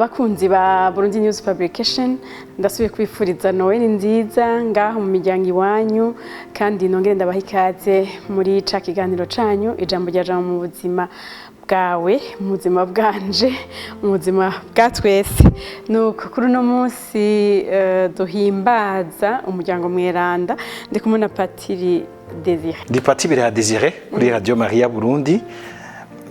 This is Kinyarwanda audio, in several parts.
bakunzi ba Burundi News Publication ndasubiye kwifuriza Noel nziza ngaho mu miryango iwanyu kandi nongere ndabaha ikaze muri ca kiganiro canyu ijambo rya jambo mu buzima bwawe mu buzima bwanje mu buzima bwa twese nuko kuri uno munsi duhimbaza umuryango mweranda ndi kumwe na Patiri Desire ndi Patiri Desire kuri Radio Maria Burundi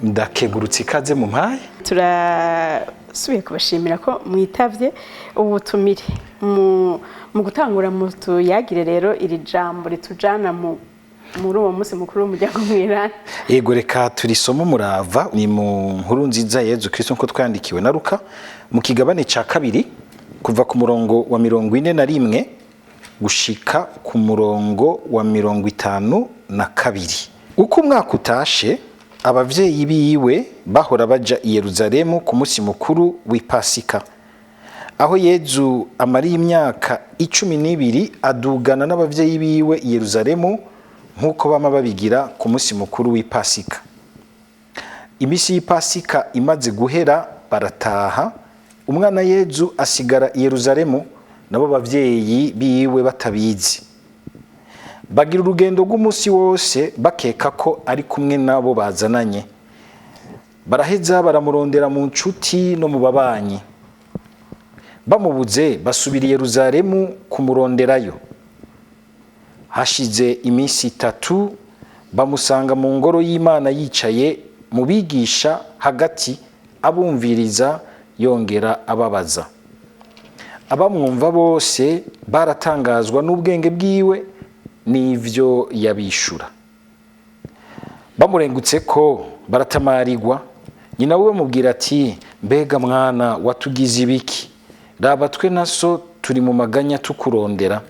ndakegurutse ikaze mu mpaye turasubiye kubashimira ko mwitavye ubutumire mu gutangura mu tuyagire rero iri jambo ritujana muri uwo munsi mukuru w'umuryango mweranda. Yego reka turisoma murava ni mu nkuru nziza Yezu Kristo nko twandikiwe na Luka mu kigabane ca kabiri kuva ku murongo wa 41 gushika ku murongo wa 52. Uko umwaka utashe abavyeyi biwe bahora baja i Yerusalemu ku munsi mukuru w'Ipasika. Aho Yezu amariye imyaka 12 adugana n'abavyeyi biwe i Yerusalemu nkuko bama babigira ku munsi mukuru w'Ipasika. Imisi y'Ipasika imaze guhera barataha, umwana Yezu asigara i Yerusalemu nabo bavyeyi biwe batabizi. Bagira urugendo rw'umunsi wose bakeka ko ari kumwe nabo bazananye. Baraheza baramurondera mu nshuti no mu babanyi. Bamubuze basubira i Yerusalemu kumuronderayo. Hashize iminsi 3 bamusanga mu ngoro y'Imana yicaye mu bigisha hagati abumviriza yongera ababaza. Abamwumva bose baratangazwa n'ubwenge bwiwe n'ivyo yabishura. Bamurengutse ko baratamarirwa, nyina we mubwira ati mbega mwana watugize ibiki? Raba twe naso turi mu maganya tukurondera.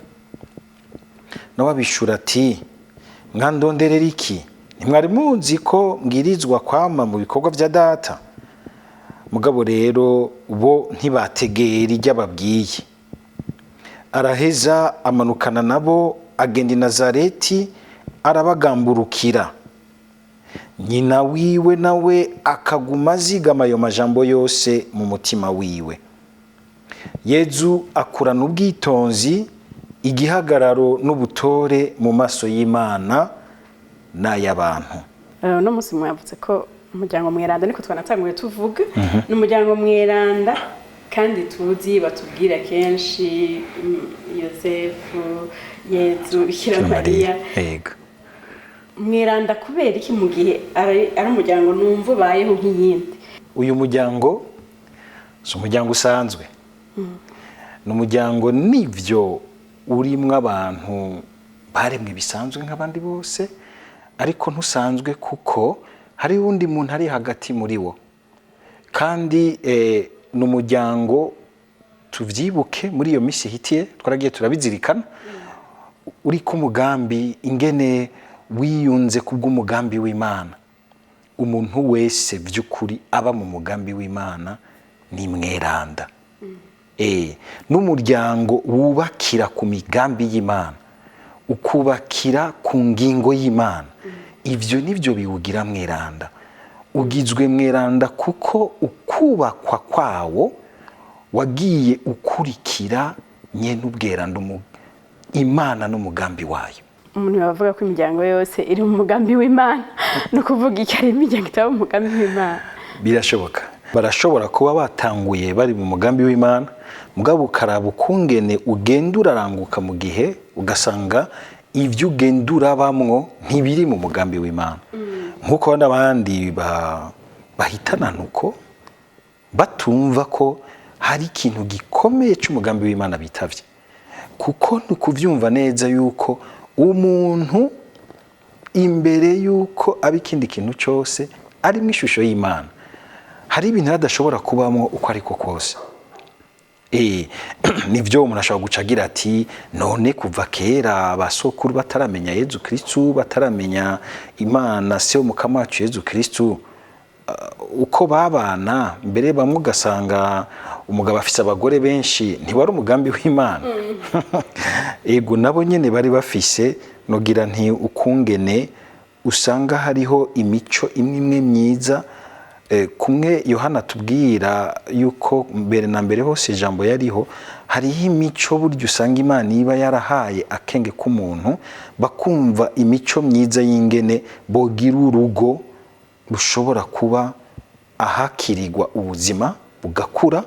Nawe abishura ati mwandonderera iki? Ntimwari muzi ko mbwirizwa kwama mu bikorwa vya data? Mugabo rero bo ntibategera iryo ababwiye. Araheza amanukana nabo agenda i Nazareti arabagamburukira. Nyina wiwe nawe akaguma azigama ayo majambo yose mu mutima wiwe. Yezu akurana ubwitonzi, igihagararo n'ubutore mu maso y'Imana n'ay'abantu. No musi mwavuze ko umuryango mweranda niko twanatanguye tuvuga n'umuryango mweranda kandi tuzi batubwira kenshi Yosefu, Yezu, Bikira Mariya. Yego. Mweranda kubera iki mu gihe ari umuryango numva bayeho nk'iyindi? Uyu muryango si umuryango usanzwe. N'umuryango nivyo urimwe abantu baremwe bisanzwe nk'abandi bose, ariko ntusanzwe kuko hari undi muntu ari hagati muri wo. Kandi n'umuryango tuvyibuke muri iyo misi hitiye twaragiye turabizirikana uri ku mugambi ingene wiyunze kubw'umugambi w'Imana. Umuntu wese vy'ukuri aba mu mugambi w'Imana ni mweranda. N'umuryango wubakira ku migambi y'Imana, ukubakira ku ngingo y'Imana. Ivyo nivyo biwugira mweranda. Ugizwe mweranda kuko ukubakwa kwawo wagiye ukurikira nyene ubweranda Imana n'umugambi wayo. Umuntu bavuga ko imiryango yose iri mu mugambi w'Imana no kuvuga iki ari imiryango itaba mu mugambi w'Imana? Birashoboka. Barashobora kuba batanguye bari mu mugambi w'Imana, mugabo ukaraba ukungene ugenda uraranguka mu gihe ugasanga ivyo ugenda urabamwo ntibiri mu mugambi w'Imana. Nkuko n'abandi bahitana nuko batumva ko hari ikintu gikomeye cy'umugambi w'Imana bitavye. Kuko nukuvyumva neza yuko umuntu imbere yuko abikindi kintu cyose ari mu ishusho y'Imana. Hari ibintu adashobora kubamwo uko ariko kose. Nivyo umuntu ashobora gucagira ati none kuva kera abasokuru bataramenya Yezu Kristo, bataramenya Imana se umukama wacu Yezu Kristo, uko babana mbere bamwe ugasanga umugabo afise abagore benshi ntiwari umugambi w'Imana. Ego nabo nyene bari bafise nogira nti ukungene usanga hariho imico imwe myiza kumwe Yohana tubwira yuko mbere na mbere hose ijambo yariho, hariho imico buryo usanga Imana iba yarahaye akenge k'umuntu bakumva imico myiza y'ingene bogira urugo rushobora kuba ahakirirwa ubuzima bugakura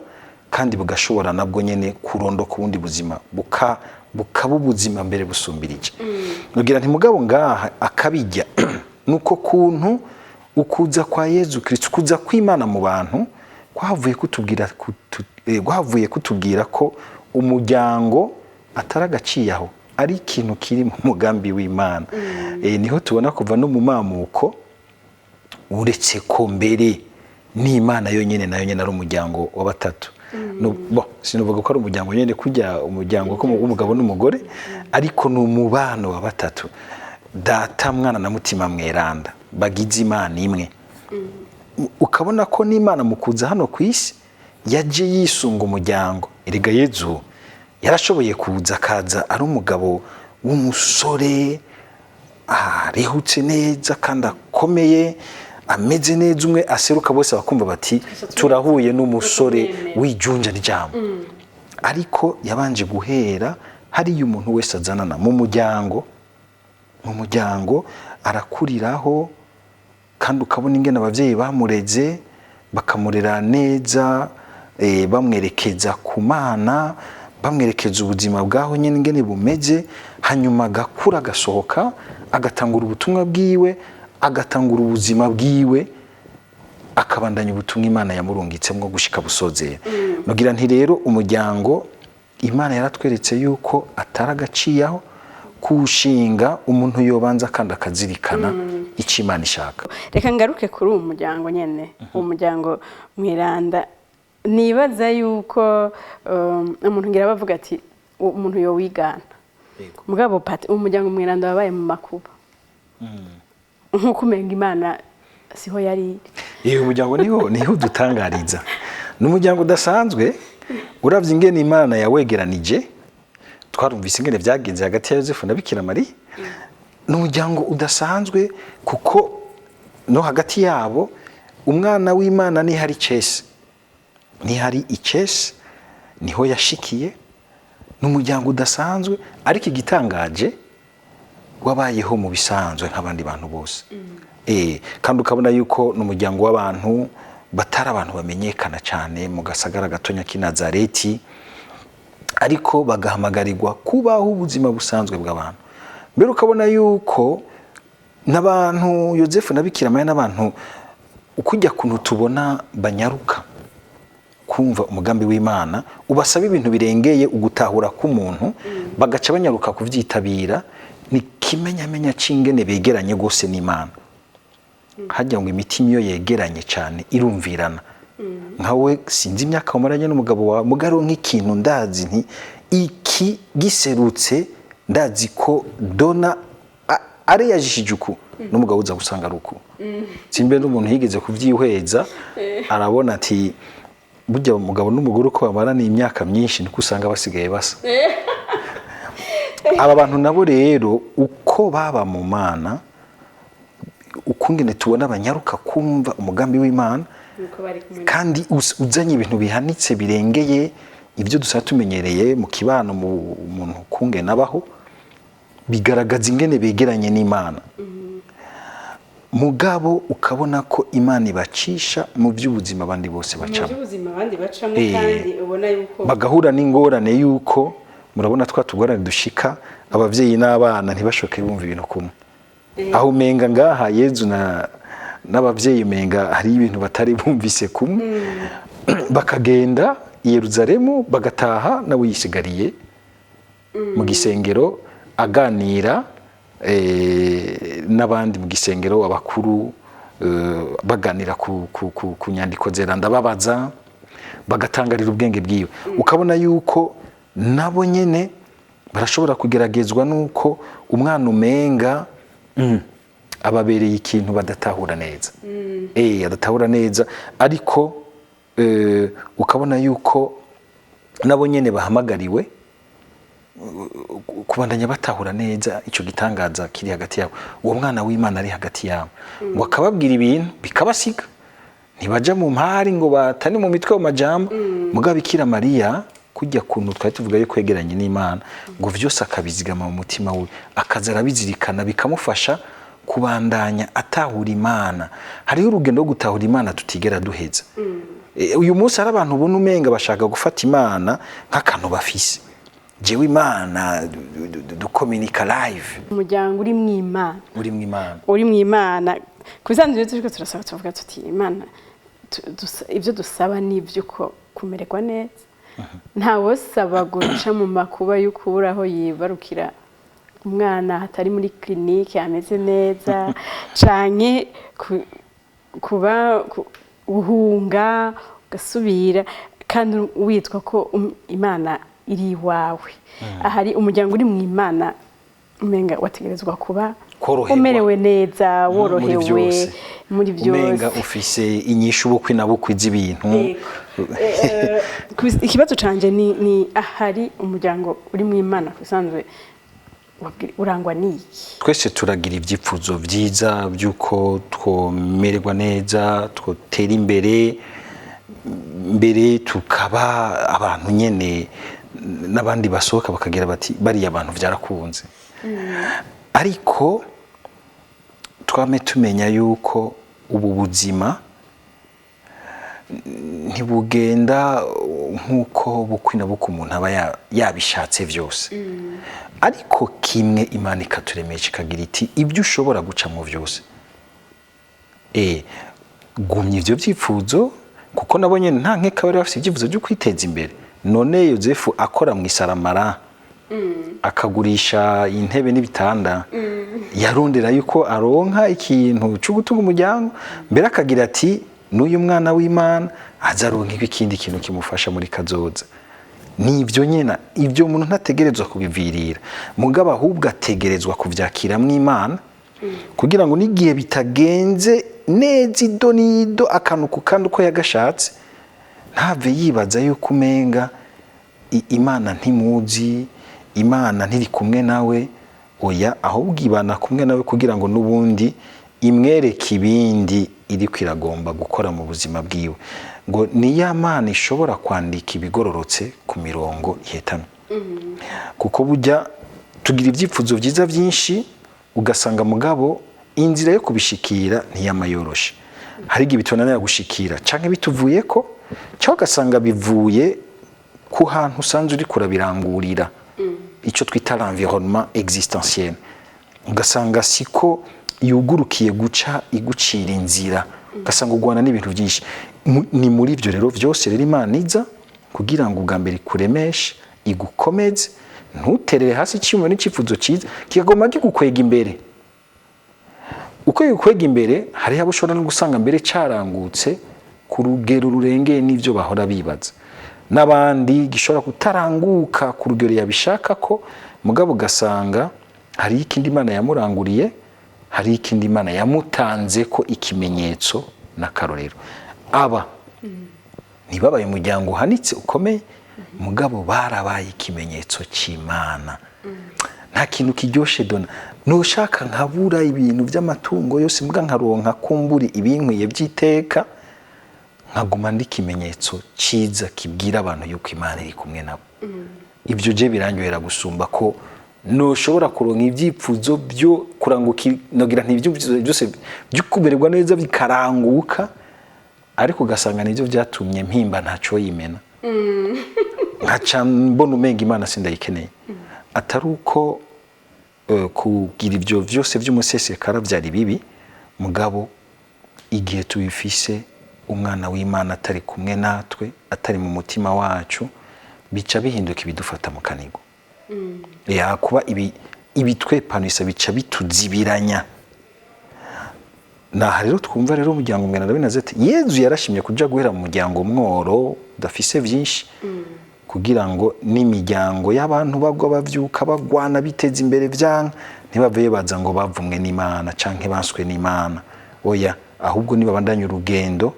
kandi bugashobora nabwo nyene kurondoka ubundi buzima bukaba ubuzima mbere busumbirije. Nugira nti mugabo ngaha akabijya nuko kuntu ukuza kwa Yezu Kristo, kuza kw'Imana mu bantu kwahavuye kutubwira ko umuryango ataragaciyaho ari ikintu kiri mu mugambi w'Imana. Niho tubona kuva no mu mamuko, uretse ko mbere n'Imana yonyene nayo nyene ari umuryango wa batatu. Sinovuga ko ari umuryango nyene kujya umuryango ko umugabo n'umugore, ariko ni umubano wa batatu, Data, Mwana na Mutima Mweranda bagize Imana imwe. Ukabona ko n'Imana mu kuza hano ku isi yaje yisunga umuryango. Erega Yezu yarashoboye kuza akaza ari umugabo w'umusore arihutse neza kandi akomeye, ameze neza, umwe aseruka bose bakumva bati turahuye n'umusore w'ijunja ryamo. Ariko yabanje guhera hariyo umuntu wese azanana mu muryango arakuriraho, kandi ukabona ingene abavyeyi bamureze bakamurera neza, bamwerekeza ku Mana, bamwerekeza ubuzima bwaho nyene ingene bumeze, hanyuma agakura agasohoka agatangura ubutumwa bwiwe, agatangura ubuzima bwiwe, akabandanya ubutumwa Imana yamurungitsemo gushika busozera. Nugira nti rero umuryango Imana yaratweretse yuko ataragaciyaho kushinga, umuntu yobanza kandi akazirikana icyo Imana ishaka. Reka ngaruke kuri uwo muryango nyene, umuryango Mweranda. Nibaza yuko umuntu ngira bavuga ati umuntu yo wigana. Mugabo pati umuryango Mweranda wabaye mu makuba. Nkuko umenga Imana siho yari. Umuryango niho dutangariza. N'umuryango udasanzwe, uravye ingene Imana yawegeranije, twarumvise ingene vyagenze hagati ya Yosefu na Bikira Mariya. N'umuryango udasanzwe kuko no hagati yabo umwana w'Imana ni hari cese. Ni hari icese, niho yashikiye. N'umuryango udasanzwe, ariko igitangaje wabayeho mu bisanzwe nk'abandi bantu bose. Kandi ukabona yuko n'umuryango w'abantu batari abantu bamenyekana cyane mu gasagara gatonya k'Inazareti, ariko bagahamagarirwa kubaho ubuzima busanzwe bw'abantu. Mbere ukabona yuko n'abantu Yosefu na Bikira Mariya n'abantu ukujya kuntu tubona banyaruka kumva umugambi w'Imana, ubasaba ibintu birengeye ugutahura k'umuntu, bagaca banyaruka kuvyitabira. Ni kimenyamenya c'ingene begeranye gose n'Imana. Hajya ngo imitima iyo yegeranye cyane irumvirana. Nkawe sinzi imyaka umaranye n'umugabo wawe, mugaro nk'ikintu ndazi nti iki giserutse, ndazi ko dona are yajishije uku n'umugabo uza gusanga ari uku. Simbe n'umuntu yigeze kuvyihweza, arabona ati burya umugabo n'umugore uko bamarana imyaka myinshi niko usanga basigaye basa. Aba bantu nabo rero uko baba mu Mana, ukungene tubona abanyaruka kumva umugambi w'Imana, kandi uzanye ibintu bihanitse birengeye ibyo dusaba tumenyereye mu kibano mu muntu kungene abaho, bigaragaza ingene begeranye n'Imana. Mugabo ukabona ko Imana ibacisha mu by'ubuzima abandi bose bacamo. Kandi ubona yuko bagahura n'ingorane yuko murabona twatugorane dushika abavyeyi n'abana ntibashoke bumva ibintu kumwe. Aho umenga ngaha Yezu n'abavyeyi umenga hari ibintu batari bumvise kumwe. Bakagenda i Yerusalemu bagataha nawe yisigariye mu gisengero aganira n'abandi mu gisengero, abakuru baganira ku nyandiko zeranda, babaza bagatangarira ubwenge bwiwe. Ukabona yuko nabo nyene barashobora kugeragezwa nuko umwana umenga ababereye ikintu badatahura neza. Adatahura neza, ariko ukabona yuko nabo nyene bahamagariwe kubandanya batahura neza ico gitangaza kiri hagati yabo. Uwo mwana w'Imana ari hagati yabo, ngo akababwira ibintu bikabasiga, ntibaja mu mpari ngo batane mu mitwe mu majambo mugabo Bikira Mariya kujya kuntu twari tuvuga yo kwegeranye n'Imana ngo vyose akabizigama mu mutima we akaza arabizirikana bikamufasha kubandanya atahura Imana. Hariho urugendo rwo gutahura Imana tutigera duheza. Uyu munsi hari abantu ubona umenga bashaka gufata Imana nk'akantu bafise. Jewe Imana dukomunika live. Umuryango uri mw'Imana. Uri mw'Imana. Kubisanzwe turiko turasaba tuvuga tuti Imana ivyo dusaba n'ivyo ko kumererwa neza. Ntawo saba guca mu makuba y'ukuraho yibarukira umwana hatari muri clinique ameze neza canke kuba uhunga ugasubira kandi witwa ko Imana iri wawe. Ahari umuryango uri mw'Imana umenga wategerezwa kuba umerewe neza worohewe muri byose umenga ufise inyishu bukwi na bukwi z'ibintu. Ikibazo canje ni ahari umuryango uri mw'Imana kusanzwe urangwa n'iki? Twese turagira ivyipfuzo vyiza byuko twomererwa neza twotera imbere tukaba abantu nyene n'abandi basohoka bakagira bati bari abantu vyarakunze. Ariko twame tumenya yuko ubu buzima ntibugenda nk'uko bukwi na bukwi umuntu aba yabishatse vyose. Ariko kimwe Imana ikaturemesha ikagira iti ibyo ushobora guca mu vyose gumya ivyo vyipfuzo kuko nabonye nta nkeka bari bafite ibyifuzo byo kwiteza imbere. None Yozefu akora mu isaramara akagurisha intebe n'ibitanda yarondera yuko aronka ikintu cyo gutunga umuryango mbere akagira ati n'uyu mwana w'Imana azaronka ikindi kintu kimufasha muri kazoza. Nivyo nyena ivyo umuntu ntategerezwa kubivirira mugabo ahubwo ategerezwa kuvyakira mw'Imana kugira ngo nigihe bitagenze neza idonido akantu kukandi uko yagashatse ntave yibaza yuko umenga Imana ntimuzi, Imana ntiri kumwe nawe. Oya, ahubwo ibana kumwe nawe kugira ngo nubundi imwereke ibindi iri kwiragomba gukora mu buzima bwiwe. Ngo ni ya Mana ishobora kwandika ibigororotse ku mirongo ihetamye. Kuko burya tugira ivyipfuzo vyiza vyinshi ugasanga mugabo inzira yo kubishikira ntiyamayoroshe. Hari igibitonanira gushikira canke bituvuyeko cyangwa ugasanga bivuye ku hantu usanzwe uri kurabirangurira. Ico twita l'environnement existentiel. Ugasanga siko yugurukiye guca igucira inzira. Ugasanga ugwana n'ibintu byinshi. Ni muri ivyo rero vyose rero Imana iza kugira ngo ugambere kuremeshe igukomeze ntuterere hasi cyumwe n'icifuzo cyiza kigagoma gikukwega imbere. Uko yukwega imbere hari abo ushobora no gusanga mbere carangutse ku rugero rurengeye n'ivyo bahora bibaza. N'abandi gishobora kutaranguka ku rugero yabishaka ko mugabo ugasanga hari ikindi Imana yamuranguriye, hari ikindi Imana yamutanze ko ikimenyetso n'akarorero. Aba ntibabaye umuryango uhanitse ukomeye mugabo barabaye ikimenyetso cy'Imana. Nta kintu kiryoshe dona nushaka nkabura ibintu by'amatungo yose mbwa nkaronka kumburi ibinkwiye byiteka nkaguma ndi kimenyetso ciza kibwira abantu yuko Imana iri kumwe nabo. Ibyo je biranyohera gusumba ko noshobora kuronka ivyipfuzo byo kuranguka nogira ntivyipfuzo byose byukubererwa neza bikaranguka ariko ugasanga nivyo byatumye mpimba ntaco yimena. Nkaca mbona umenga Imana sindayikeneye. Atari uko kugira ibyo byose by'umusesekara byari bibi mugabo igihe tubifise umwana w'Imana atari kumwe natwe atari mu mutima wacu bica bihinduka ibidufata mu kanigo. Kuba ibitwepanisa bica bituzibiranya. Na rero twumva rero umuryango umwe narabinaze ati Yezu yarashimye kuja guhera mu muryango mworo dafise byinshi kugira ngo n'imiryango y'abantu bagwa bavyuka bagwana biteza imbere vyanka ntibaveye baza ngo bavumwe n'Imana canke banswe n'Imana. Oya, ahubwo niba bandanye urugendo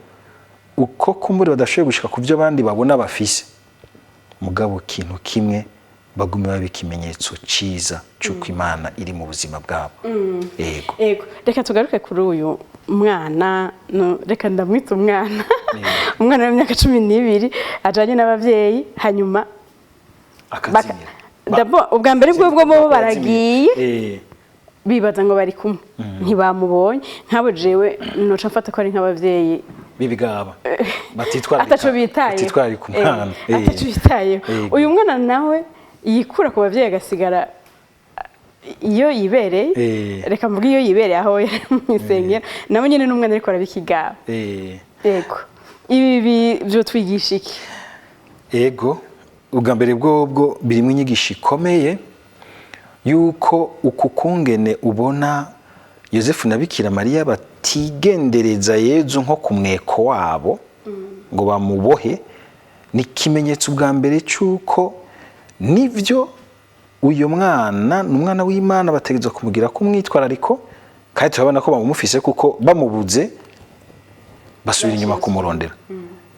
uko kumbure badashoboye gushika ku byo abandi babona bafise mugabo kintu kimwe bagume babikimenyetso ciza cyuko Imana iri mu buzima bwabo. Ego reka tugaruke kuri uyu umwana reka ndamwita umwana w'imyaka 12 ajanye n'abavyeyi hanyuma ubwa mbere bwo bo baragiye bibaza ngo bari kumwe ntibamubonye nk'abo jewe noca mfata ko ari nk'abavyeyi bibigaba batitwara ataco bitaye ku mwana ataco bitaye uyu mwana nawe yikura ku bavyeyi agasigara iyo yibereye reka mvuga iyo yibereye aho mwisengera nabo nyene n'umwana ariko arabikigaba yego ibi byo twigisha iki yego ubwa mbere bwo birimo inyigisho ikomeye yuko uku kungene ubona Yosefu na Bikira Mariya batigendereza Yezu nko ku mweko wabo ngo bamubohe ni ikimenyetso bwa mbere cy'uko nivyo uyu mwana n'umwana w'Imana bategezwa kumugira ko umwitwarariko kandi turabona ko bamumufise kuko bamubuze basubira inyuma kumurondera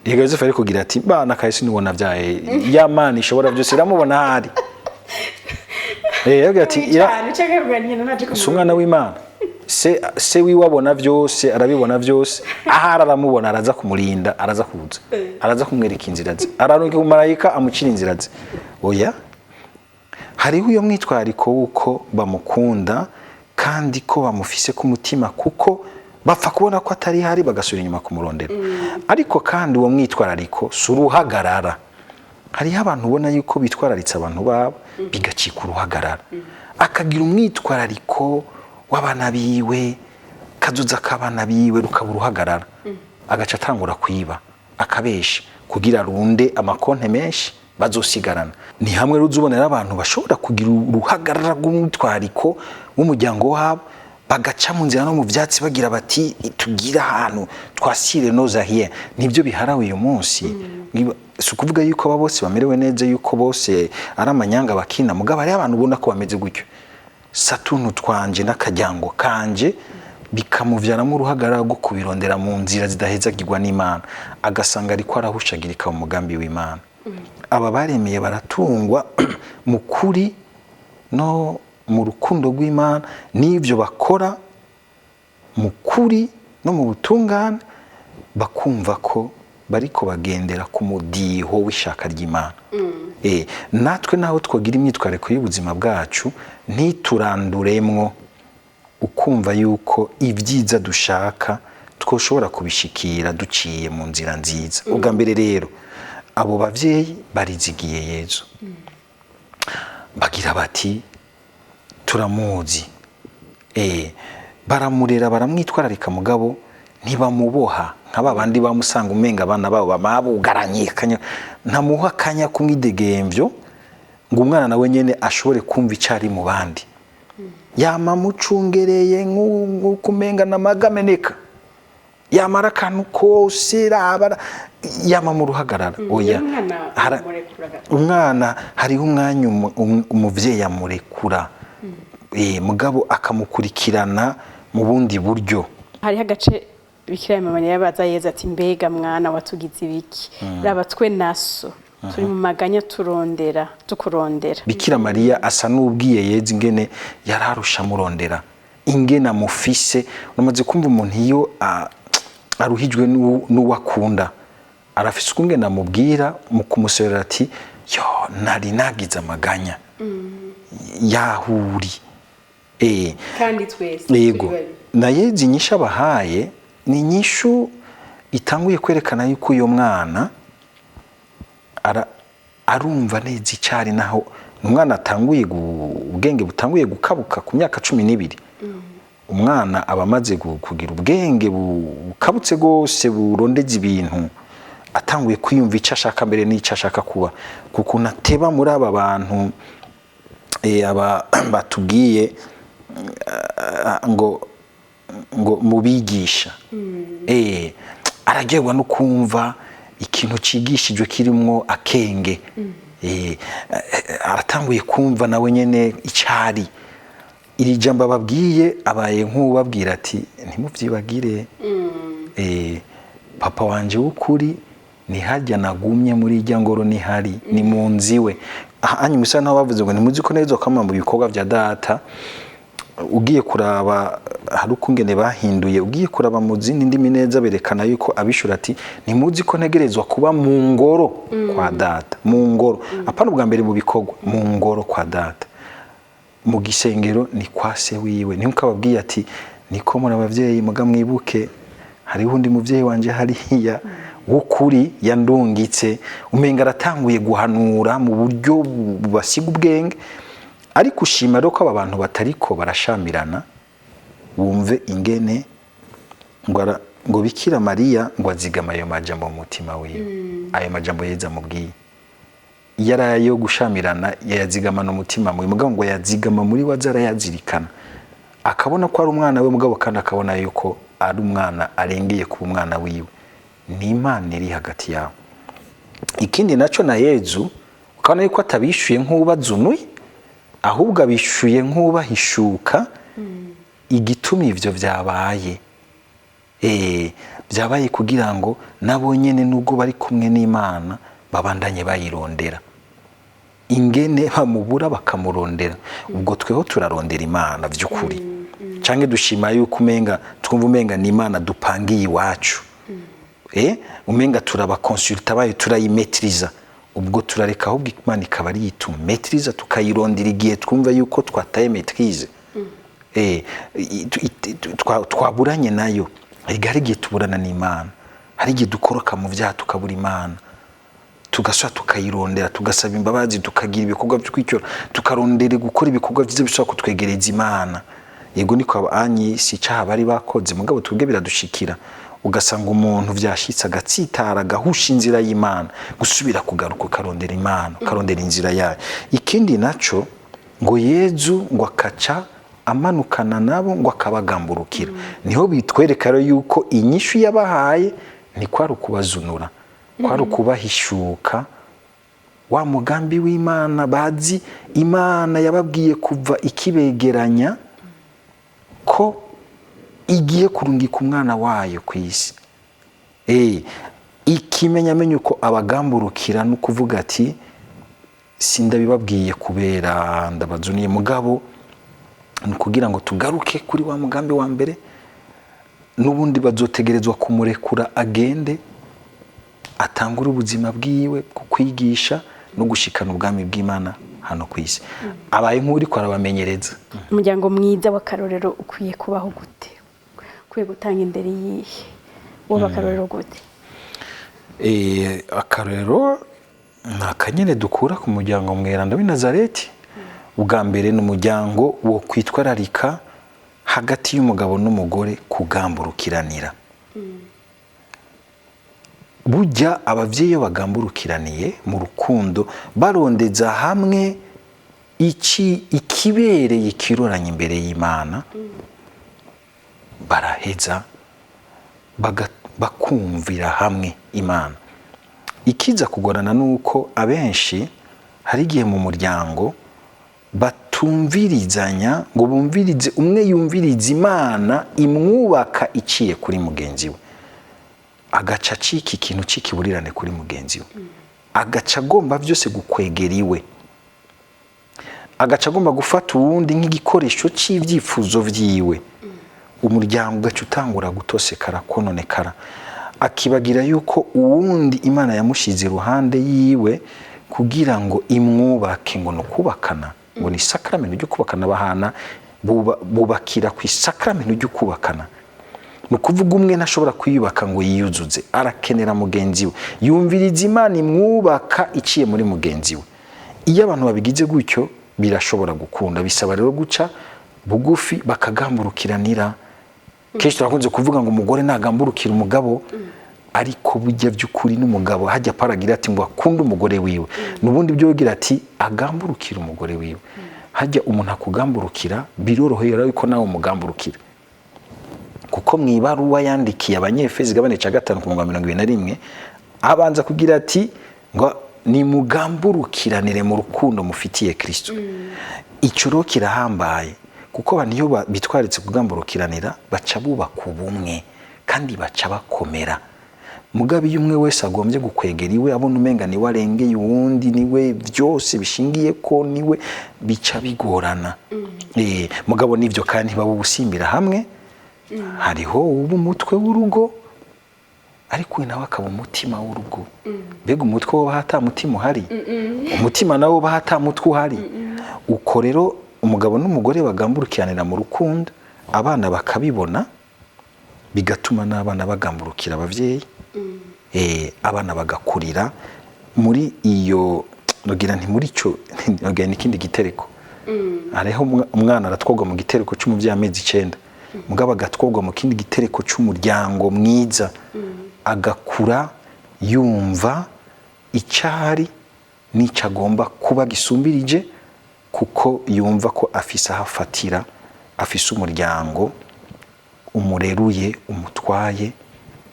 yego Yosefu ari kugira ati bana kahise nibona byaye ya Mana ishobora byose iramubona hari yego ati umwana w'Imana se wiwabona byose arabibona byose ahari aramubona araza kumurinda araza kuza araza kumwereka inzira ze araruka umumarayika amucira inzira ze oya hariho uyo mwitwariko wuko bamukunda kandi ko bamufise ku mutima kuko bapfa kubona ko atari hari bagasubira inyuma kumurondera ariko kandi uwo mwitwarariko suruhagarara hariho abantu ubona yuko bitwararitse abantu babo bigacika uruhagarara akagira umwitwarariko w'abana biwe kazuza k'abana biwe rukaba uruhagarara agaca atangura kwiba akabesha kugira runde amakonte menshi bazosigarana ni hamwe ruzubonera abantu bashobora kugira uruhagarara rw'umwitwariko w'umuryango wabo bagaca mu nzira no mu byatsi bagira bati tugira ahantu twasire noza here nibyo biharawe uyu munsi si ukuvuga yuko aba bose bamerewe neza yuko bose ari amanyanga bakina mugabo ari abantu ubona ko bameze gutyo satuntu twanje n'akajyango kanje bikamuvyaramo uruhagarara rwo kubirondera mu nzira zidahezagirwa n'Imana agasanga ariko arahushagirika mu mugambi w'Imana aba baremeye baratungwa mu kuri no mu rukundo rw'Imana n'ivyo bakora mu kuri no mu butungane bakumva ko bariko bagendera ku mudiho w'ishaka ry'Imana natwe naho twogira imyitwariko y'ubuzima bwacu ntituranduremwo ukumva yuko ibyiza dushaka twoshobora kubishikira duciye mu nzira nziza ubwa mbere rero abo bavyeyi barizigiye Yezu bagira bati turamuzi baramurera baramwitwararika mugabo ntibamuboha nk'abandi bamusanga umenga abana babo babugaranye ntamuha kanya kumwidegemvyo ngo umwana nawe nyene ashobore kumva icari mu bandi yama mucungereye nk'ukumenga namagameneka yamara akantu kose yama mu ruhagarara oya umwana hariho umwanya umuvyeyi amurekura mugabo akamukurikirana mu bundi buryo hariho agace Bikira Mariya yabaza Yezu ati mbega mwana watugize ibiki raba twe naso turi mu maganya tukurondera Bikira Mariya asa n'ubwiye Yezu ingene yararusha murondera ingena mufise namaze kumva umuntu iyo aruhijwe n'uwakunda arafise ukungena amubwira mu kumusorera ati yo nari nagize amaganya yahuri kandi twese yego na Yezu inyisha abahaye ni inyishu itanguye kwerekana yuko uyo mwana arumva neza icari naho umwana atanguye ubwenge butanguye gukabuka ku myaka 12 umwana aba amaze kugira ubwenge bukabutse gose burondeza ibintu atanguye kwiyumva icyo ashaka mbere n'icyo ashaka kuba kuko nateba muri aba bantu batubwiye ngo mubigisha aragerwa no kumva ikintu cigishijwe kirimo akenge aratanguye kumva nawe nyene icari iri jambo babwiye abaye nk'ubabwira ati ntimuvyibagire papa wanje w'ukuri ni hajya nagumye muri irya ngoro ni hari ni mu nziwe hanyuma isa naho bavuze ngo ntimuzi ko neza kama mu bikorwa bya data ugiye kuraba hari ukungene bahinduye ugiye kuraba mu zindi ndimi neza berekana yuko abishura ati ntimuzi ko ntegerezwa kuba mu ngoro kwa data, mu ngoro apana ubwa mbere mu bikorwa, mu ngoro kwa data, mu gisengero ni kwa se wiwe. Niho ukababwiye ati niko muri abavyeyi muga mwibuke hariho undi muvyeyi wanje hariya w'ukuri yandungitse, umenga aratanguye guhanura mu buryo bubasiga ubwenge. Ariko ushima rero ko aba bantu batariko barashamirana, wumve ingene ngo Bikira Mariya ngo azigama ayo majambo mu mutima wiwe. Ayo majambo yeza mubwiye yarayo gushamirana yayazigamana umutima mu mugabo ngo yazigama muri wazara yazirikana, akabona ko ari umwana we mugabo kandi akabona yuko ari umwana arengeye ku umwana wiwe. Ni Imana iri hagati yabo. Ikindi naco na Yezu ukabona yuko atabishuye nk'ubazunuye, ahubwo abishuye nk'ubahishuka igituma ivyo vyabaye. Vyabaye kugira ngo nabo nyene nubwo bari kumwe n'Imana babandanye bayirondera, ingene bamubura bakamurondera. Ubwo tweho turarondera Imana vy'ukuri, canke dushima yuko umenga twumva umenga ni Imana dupangiye iwacu, umenga turaba consulta bayo turayimetriza. Ubwo turareka ahubwo Imana ikaba ari yitumetriza tukayirondera igihe twumva yuko twataye maîtrise. Twaburanye nayo, hari igihe tuburana n'Imana, hari igihe dukoroka mu vyaha tukabura Imana, tugasha tukayirondera, tugasaba imbabazi, tukagira ibikorwa byo kwicyo, tukarondera gukora ibikorwa byiza bishobora kutwegereza Imana. Yego niko abanyi si cyaha bari bakoze, mugabo twebwe biradushikira ugasanga umuntu vyashitse agatsitara gahusha inzira y'Imana, gusubira kugaruka ukarondera Imana, ukarondera inzira yayo. Ikindi naco ngo Yezu ngo akaca amanukana nabo ngo akabagamburukira. Niho bitwereka rero yuko inyishu yabahaye ni kwari ukubazunura, kwari ukubahishuka wa mugambi w'Imana bazi Imana yababwiye kuva ikibegeranya ko igiye kurungika umwana wayo ku isi. Ikimenyamenye uko abagamburukira no kuvuga ati sindabibabwiye kubera ndabazuniye, mugabo ni kugira ngo tugaruke kuri wa mugambi wa mbere, n'ubundi bazotegerezwa kumurekura agende atangura ubuzima bwiwe kukwigisha no gushikana ubwami bw'Imana hano ku isi. Abaye nk'uri ko arabamenyereza. Umuryango mwiza w'akarorero ukwiye kubaho gute? Ukwiye gutanga imbere yihe? Wo bakarorero gute? Akarorero nakanyene dukura ku muryango mweranda w'i Nazareti. Ubwa mbere n'umuryango wo kwitwararika hagati y'umugabo n'umugore kugamburukiranira. Burya abavyeyi bagamburukiraniye mu rukundo barondeza hamwe ikibereye kiroranye imbere y'Imana, baraheza bakumvira hamwe Imana. Ikiza kugorana nuko abenshi hari igihe mu muryango batumvirizanya ngo bumvirize, umwe yumviriza Imana imwubaka iciye kuri mugenzi we, agaca ciki ikintu cikiburirane kuri mugenzi we, agaca agomba vyose gukwegera iwe, agaca agomba gufata uwundi nk'igikoresho c'ivyifuzo vyiwe. Umuryango ugaca utangura gutosekara, kononekara, akibagira yuko uwundi Imana yamushize iruhande yiwe kugira ngo imwubake, ngo nukubakana, ngo ni sakramento ryo kubakana. Bahana bubakira ku sakramento ryo kubakana. Nukuvuga umwe ntashobora kwiyubaka ngo yiyuzuze, arakenera mugenzi we, yumviriza Imana imwubaka iciye muri mugenzi we. Iyo abantu babigize gutyo birashobora gukunda. Bisaba rero guca bugufi bakagamburukiranira. Kenshi turakunze kuvuga ngo umugore nagamburukira umugabo, ariko bujya by'ukuri n'umugabo hajya paragira ati ngo akunda umugore wiwe, nubundi byo yogira ati agamburukira umugore wiwe. Hajya umuntu akugamburukira biroroheye rero ko nawe umugamburukira, kuko mwibaruwa yandikiye abanyefezi gabane ca 5:21 abanza kugira ati ngo ni mugamburukiranire mu rukundo mufitiye Kristo. Ico ro kirahambaye, kuko abantu iyo bitwaritse kugamburukiranira baca bubaka ubumwe kandi baca bakomera. Mugabe umwe wese agombye gukwegera iwe, abona umenga ni warengeye uwundi, niwe byose bishingiye ko niwe, bica bigorana. Mugabo nivyo kandi baba ubusimbira hamwe hariho uba umutwe w'urugo ariko nawe akaba umutima w'urugo. Mbega umutwe wo bahata mutima uhari, umutima nawo bahata mutwe uhari. Uko rero umugabo n'umugore bagamburukiranira mu rukundo, abana bakabibona, bigatuma n'abana bagamburukira abavyeyi. Abana bagakurira muri iyo nogira nti muri cyo nogira n'ikindi gitereko. Hariho umwana aratwogwa mu gitereko cy'umuvyeyi amezi 9, mugabo agatwogwa mu kindi gitereko cy'umuryango mwiza, agakura yumva icyari n'icyo agomba kuba gisumbirije, kuko yumva ko afise ahafatira, afise umuryango umureruye, umutwaye,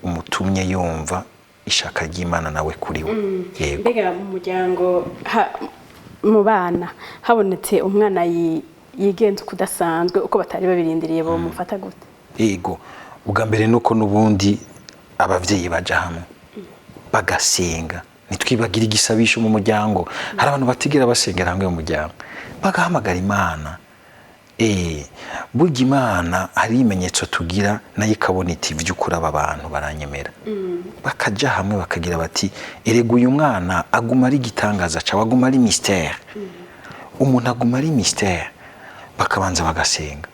umutumye yumva ishaka ry'Imana nawe kuri we. Mbega mu muryango mu bana habonetse umwana yigenza kudasanzwe uko batari babirindiriye bo mufata gute? Yego, ubwa mbere nuko nubundi abavyeyi baja hamwe bagasenga, nitwibagira igisabisho mu muryango. Hari abantu batigera basengera hamwe mu muryango, bagahamagara Imana. Burya Imana hari imenyetso tugira nayo ikabona iti vy'ukuri aba bantu baranyemera. Bakaja hamwe bakagira bati erega uyu mwana aguma ari gitangaza cawe, aguma ari mystère. Umuntu aguma ari mystère. Bakabanza bagasenga,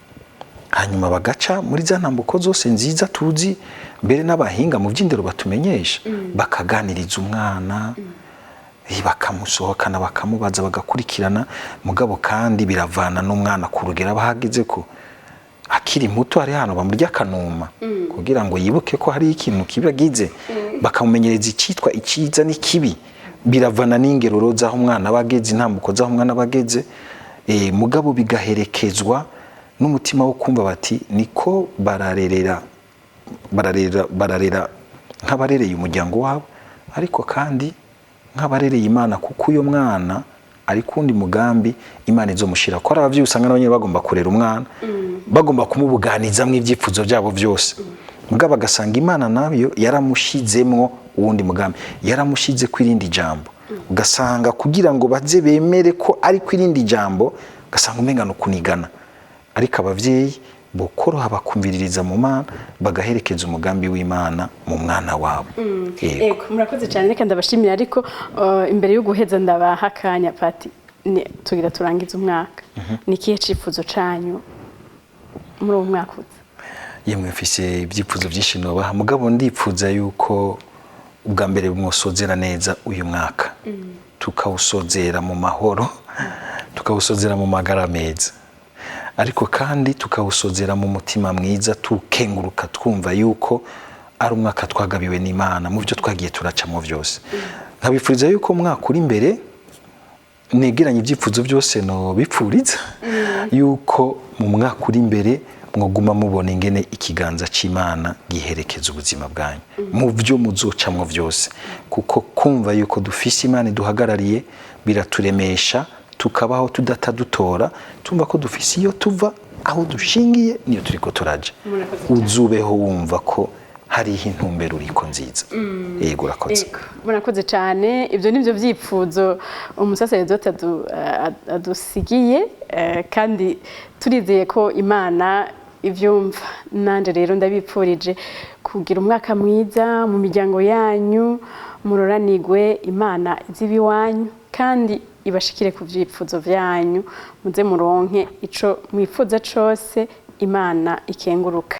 hanyuma bagaca muri za ntambuko zose nziza tuzi mbere n'abahinga mu by'indero batumenyesha, bakaganiriza umwana, bakamusohokana, bakamubaza, bagakurikirana. Mugabo kandi biravana n'umwana ku rugero bahageze ko akiri muto, hari hano bamurya kanuma kugira ngo yibuke ko hari ikintu kibagize, bakamumenyereza icyitwa icyiza n'ikibi. Biravana n'ingerero zaho umwana bageze, intambuko zaho umwana bageze. Mugabo bigaherekezwa n'umutima wo kumva bati niko bararera nk'abarereye umuryango wabo, ariko kandi nk'abarereye Imana, kuko uyo mwana ari kundi mugambi Imana izomushira ko. Ari abavyeyi usanga nabo bagomba kurera umwana, bagomba kumubuganizamwe ivyifuzo byabo byose. Mugabo agasanga Imana nayo yaramushizemwo uwundi mugambi, yaramushize kwirindi jambo. Ugasanga kugira ngo baze bemere ko ari kwirindi jambo, ugasanga umenga no kunigana. Ariko abavyeyi bokoroha bakumviririza mu Mana, bagaherekeza umugambi w'Imana mu mwana wabo. Ego, murakoze cyane. Reka ndabashimira, ariko imbere yo guheza ndabahakanya Pati, tugira turangiza umwaka. Nikihe cifuzo canyu muri uwo mwaka uza? Yemwe mfise ibyifuzo byinshi nobaha, mugabo ndipfuza yuko ubwa mbere mwosozera neza uyu mwaka, tukawusozera mu mahoro, tukawusozera mu magara meza, ariko kandi tukawusozera mu mutima mwiza, tukenguruka twumva yuko ari umwaka twagabiwe n'Imana mu byo twagiye turacamo byose. Nkabifuriza yuko umwaka uri imbere negeranye ibyifuzo byose no bipfuriza yuko mu mwaka uri imbere mwoguma mubona ingene ikiganza c'Imana giherekeza ubuzima bwanyu mu byo muzocamwo byose, kuko kumva yuko dufise Imana iduhagarariye biraturemesha, tukabaho tudatadutora, tumva ko dufise iyo tuva, aho dushingiye niyo turiko turaje. Uzubeho wumva ko hariho intumbero uriko nziza. Yego, urakoze. Murakoze cyane. Ibyo nivyo byifuzo umusaseredoti adusigiye, kandi turizeye ko Imana ivyumva. Nanje rero ndabipfurije kugira umwaka mwiza mu miryango yanyu, muroranigwe, Imana izibi wanyu kandi ibashikire ku byifuzo byanyu, muze muronke ico mwifuza cose, Imana ikenguruka.